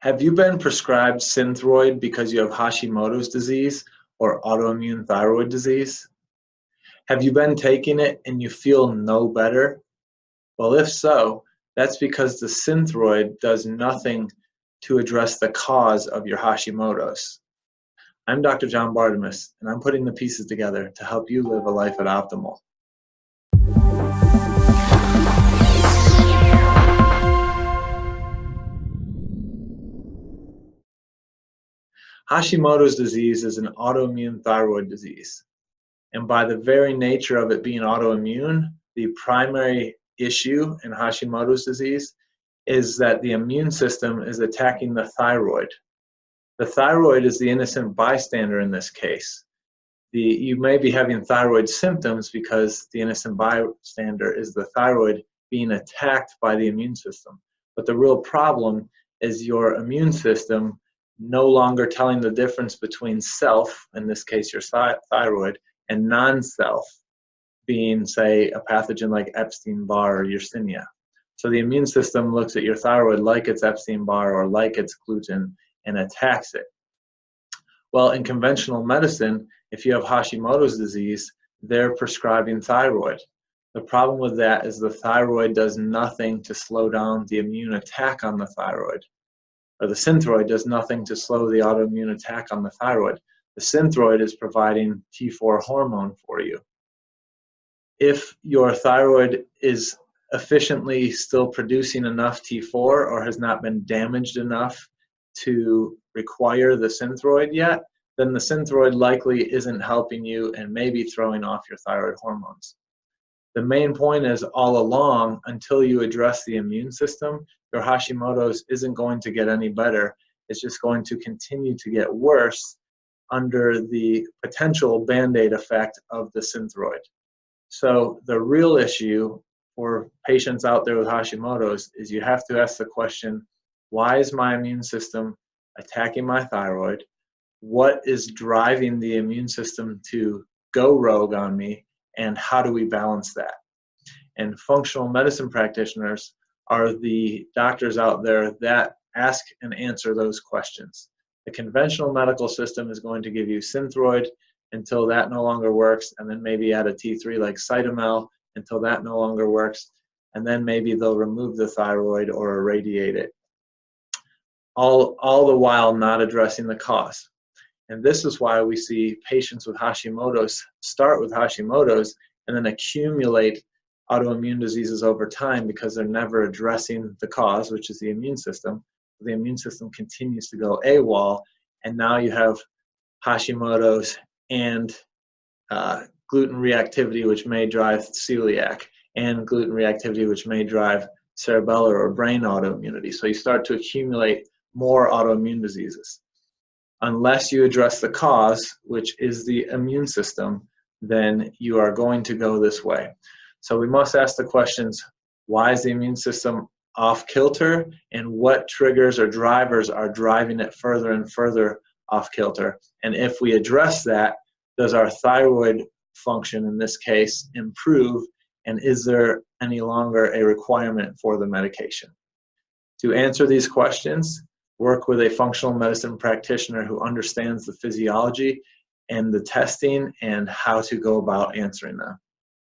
Have you been prescribed Synthroid because you have Hashimoto's disease or autoimmune thyroid disease? Have you been taking it and you feel no better? Well, if so, that's because the Synthroid does nothing to address the cause of your Hashimoto's. I'm Dr. John Bartemus, and I'm putting the pieces together to help you live a life at optimal. Hashimoto's disease is an autoimmune thyroid disease. And by the very nature of it being autoimmune, the primary issue in Hashimoto's disease is that the immune system is attacking the thyroid. The thyroid is the innocent bystander in this case. You may be having thyroid symptoms because the innocent bystander is the thyroid being attacked by the immune system. But the real problem is your immune system no longer telling the difference between self, in this case your thyroid, and non-self, being, say, a pathogen like Epstein-Barr or Yersinia. So the immune system looks at your thyroid like it's Epstein-Barr or like it's gluten and attacks it. Well, in conventional medicine, if you have Hashimoto's disease, they're prescribing thyroid. The problem with that is the thyroid does nothing to slow down the immune attack on the thyroid. Or the Synthroid does nothing to slow the autoimmune attack on the thyroid. The Synthroid is providing T4 hormone for you. If your thyroid is efficiently still producing enough T4 or has not been damaged enough to require the Synthroid yet, then the Synthroid likely isn't helping you and may be throwing off your thyroid hormones. The main point is all along, until you address the immune system, your Hashimoto's isn't going to get any better. It's just going to continue to get worse under the potential Band-Aid effect of the Synthroid. So the real issue for patients out there with Hashimoto's is you have to ask the question, why is my immune system attacking my thyroid? What is driving the immune system to go rogue on me? And how do we balance that? And functional medicine practitioners are the doctors out there that ask and answer those questions. The conventional medical system is going to give you Synthroid until that no longer works, and then maybe add a T3 like Cytomel until that no longer works, and then maybe they'll remove the thyroid or irradiate it, all the while not addressing the cause. And this is why we see patients with Hashimoto's start with Hashimoto's and then accumulate autoimmune diseases over time because they're never addressing the cause, which is the immune system. The immune system continues to go AWOL, and now you have Hashimoto's and gluten reactivity, which may drive celiac, and gluten reactivity, which may drive cerebellar or brain autoimmunity. So you start to accumulate more autoimmune diseases. Unless you address the cause, which is the immune system, then you are going to go this way. So we must ask the questions, why is the immune system off kilter, and what triggers or drivers are driving it further and further off kilter? And if we address that, does our thyroid function in this case improve, and is there any longer a requirement for the medication? To answer these questions, work with a functional medicine practitioner who understands the physiology and the testing and how to go about answering them.